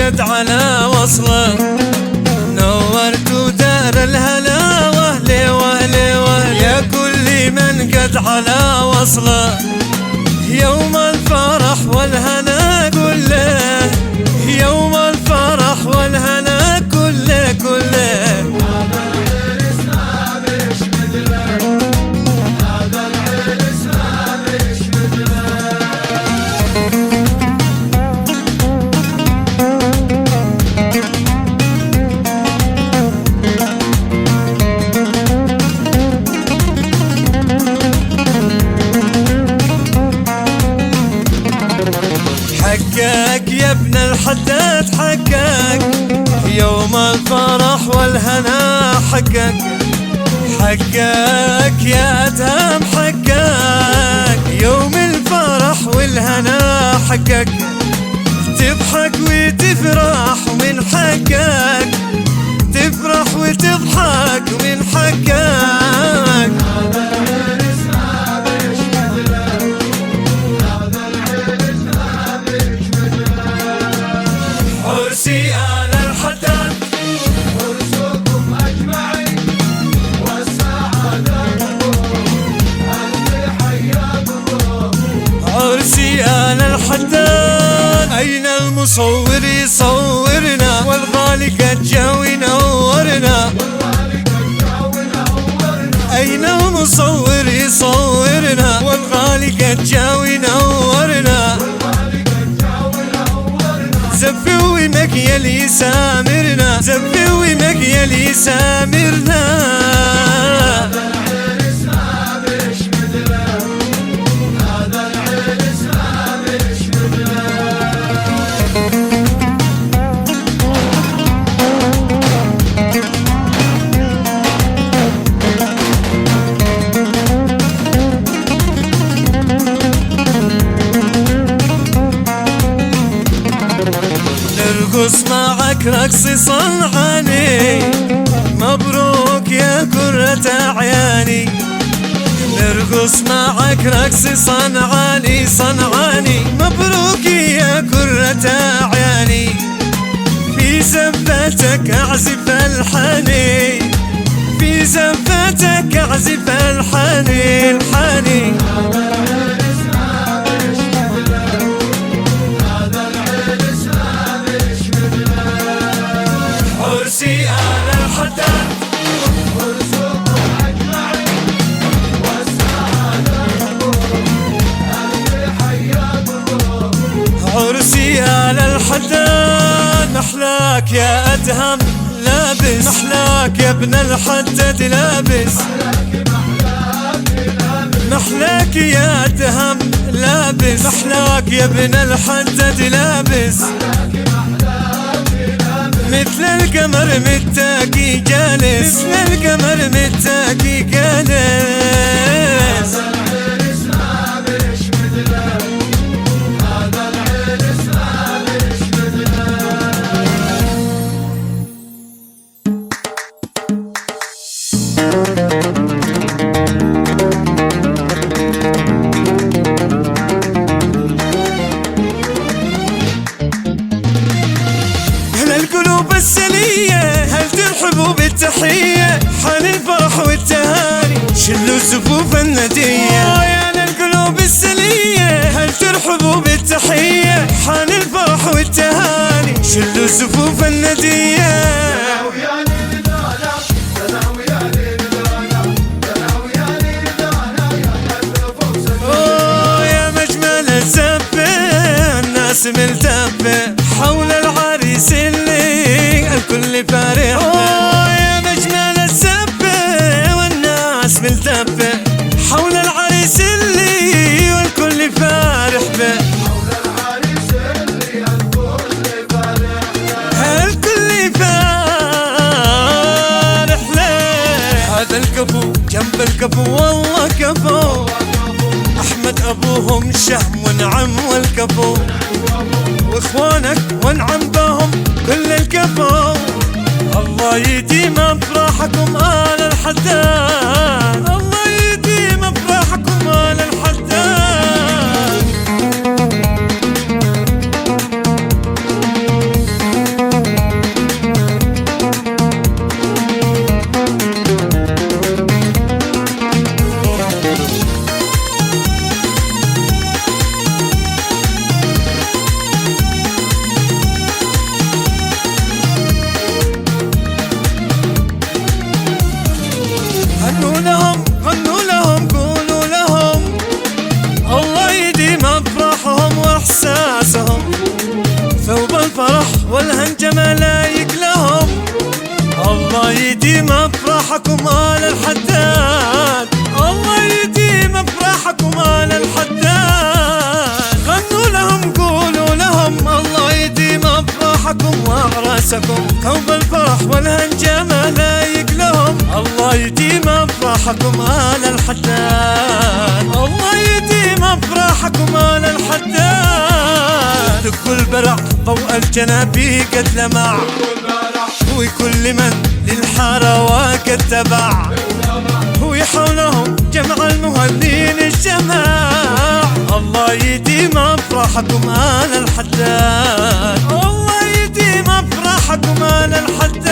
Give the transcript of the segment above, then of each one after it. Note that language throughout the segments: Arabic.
قد على وصله، نورتوا دار الهلا واهلي واهلي واهلي، يا كل من قد على وصله، يوم الفرح والهنا كله، يوم الفرح والهنا كله كله. هذا العرس ما بيش مثله، هذا العرس ما بيش مثله. حقك يا ابن الحداد حقك، يوم الفرح والهنا حقك، حقك يا أدهم حقك، يوم الفرح والهنا حقك، تضحك وتفرح ومن حقك، تفرح وتضحك ومن حقك. هذا العرس ما بيش مثله، هذا العرس ما بيش مثله. عرسي آل الحداد عرسكم أجمعين والسعادة تكون، ألف حياة الله. عرسي آل الحداد، أين المصور يصورنا والغالي قد جا ونورنا، أين المصور يصورنا والغالي قد جا ونورنا، زفي ومكيل يسامرنا، زفي ومكيل يسامرنا. هذا العرس ما بيش مثله، هذا العرس ما بيش مثله. نرقص معك رقص صنعاني، مبروك يا كرة أعياني، نرقص معك رقص صنعاني صنعاني، مبروك يا كرة أعياني، في زفتك أعزف ألحاني، في زفتك أعزف ألحاني الحاني. هذا العرس ما بيش مثله، هذا العرس ما بيش مثله. عرسي آل الحداد عرسكم أجمعين والسعادة تكون، ألف حياة الله. عرسي آل الحداد، محلاك يا أدهم لابس، محلاك يا ابن الحداد لابس، محلاك يا أدهم لابس، محلاك يا ابن الحداد لابس، مثل القمر متاكي جالس، مثل القمر متاكي جالس. هذا العرس ما بيش مثله، هذا العرس ما بيش مثله. أهل القلوب السلية هل ترحبوا بالتحية، حان الفرح والتهاني شلوا صفوف الندية. يا أهل القلوب السلية هل ترحبوا بالتحية، حان الفرح والتهاني شلوا صفوف الندية. يا مجمل الزفة الناس ملتفة حول العريس اللي الكل فارح به، يا مجمل الزفة والناس ملتفة حول العريس اللي والكل فارح به، حول العريس اللي الكل فارح له، الكل فارح له. هذا الكفو جنب الكفو والله كفو، أحمد أبوهم شهم ونعم والكفو، واخوانك وانعم بهم كل الكفو، الله يديم افراحكم آل الحداد، الله يديم افراحكم آل الحداد. ملايق لهم. الله يديم افراحكم آل الحداد، الله يديم افراحكم آل الحداد. غنوا لهم قولوا لهم الله يديم افراحكم واعراسكم، كوب الفرح والهنجمة لايق لهم. الله يديم افراحكم آل الحداد، الله يديم افراحكم آل الحداد. دقوا البرع ضوء الجنابي قد لمع، وكل من للحارة وقد تبع، ويحولهم جمع المهنين الجماع. الله يديم افراحكم آل الحداد، الله يديم افراحكم آل الحداد.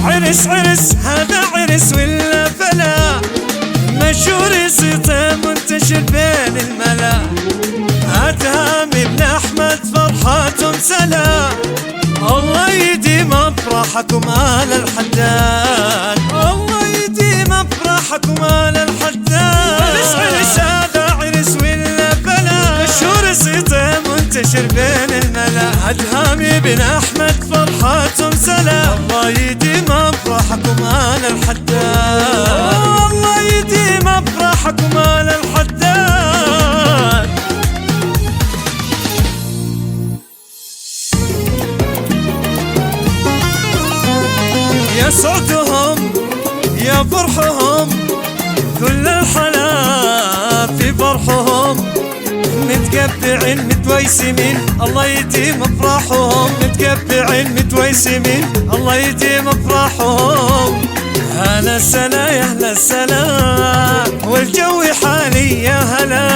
عرس عرس هذا عرس ولا فلا، مشهور صيته منتشر بين الملا. أدهم ابن أحمد فرحة سلا، الله يديم أفراحكم آل الحداد، الله يديم أفراحكم آل الحداد. عرس عرس هذا عرس ولا فلا، مشهور صيته منتشر بين الملا. أدهم ابن أحمد فرحة سلا، الله يديم أفراحكم آل الحداد، الله يديم أفراحكم آل الحداد. يا سعدهم يا فرحهم، كل الحلا في فرحهم. متقبعين متويسمين الله يديم افراحهم، متقبعين متويسمين الله يديم افراحهم. هلا السلا يا هلا السلا، والجو حالي يا هلا.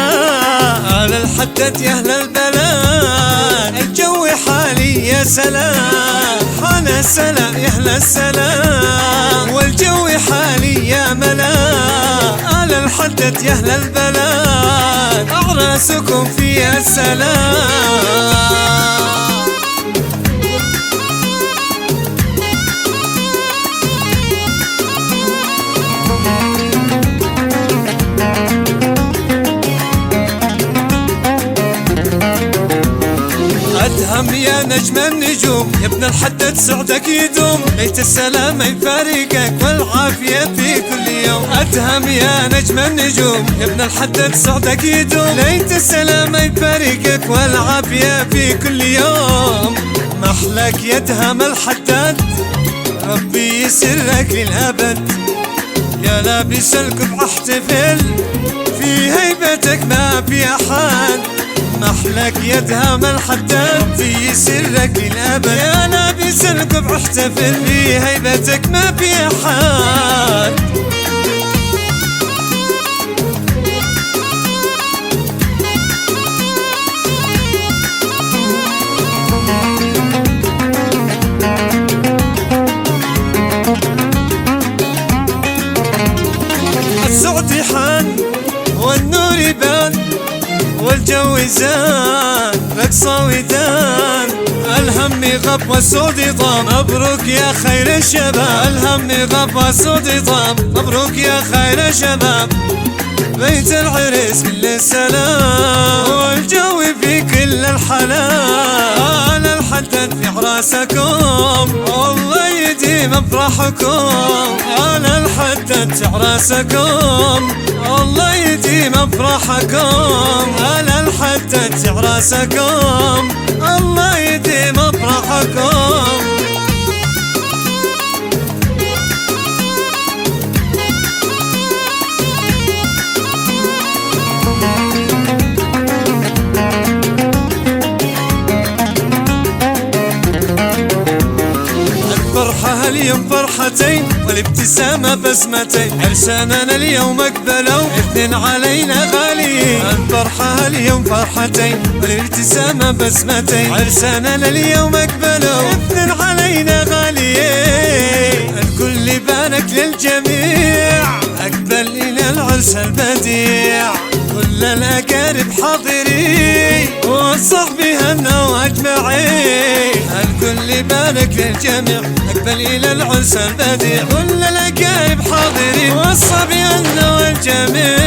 هلا الحدد يا هلا البلاد، الجو حالي يا سلام. هلا السلا يا هلا السلام، والجو حالي يا ملا. هلا الحدد يا هلا البلاد، أعراسكم في السلام. أدهم يا نجم النجوم، يا ابن الحدد سعدك يدوم. ليت السلام يفارقك والعافية في كل يوم. أدهم يا نجم النجوم، يا ابن الحدد سعدك يدوم. ليت السلام يفارقك والعافية في كل يوم. محلك يدهم الحداد، ربي يسرك للأبد. يا لابس القبعة احتفل، في هيبتك ما في أحد. محلك يدهم الحداد، في سرك للأبد. يا لابس القبعة احتفل، في هيبتك ما في أحد. السعد حان والنور يبان، والجو زان رقصة ودان. الهم غب والسعد طام، مبروك يا خير الشباب. الهم غب والسعد طام، مبروك يا خير الشباب. بيت العرس كل السلام، والجو في كل الحلال. الحدد في عراسكم، الله يديم افراحكم. على الحدد في عراسكم، الله يديم افراحكم. على الحدد في عراسكم، الله يديم افراحكم. الفرحة اليوم فرحتين، والابتسامة بسمتين. عرساننا اليوم اقبلوا، اثنين علينا غاليين. الفرحة اليوم فرحتين، والابتسامة بسمتين. عرساننا اليوم اقبلوا، اثنين علينا غاليين. الكل بارك للجميع، اقبل الى العرس البديع. كل كل الأقارب حاضرين والصحبي هنوا أجمعين، الكل يبارك للجميع أقبل إلى العرس البديع. كل الأقارب حاضرين والصحبي هنوا الجميع،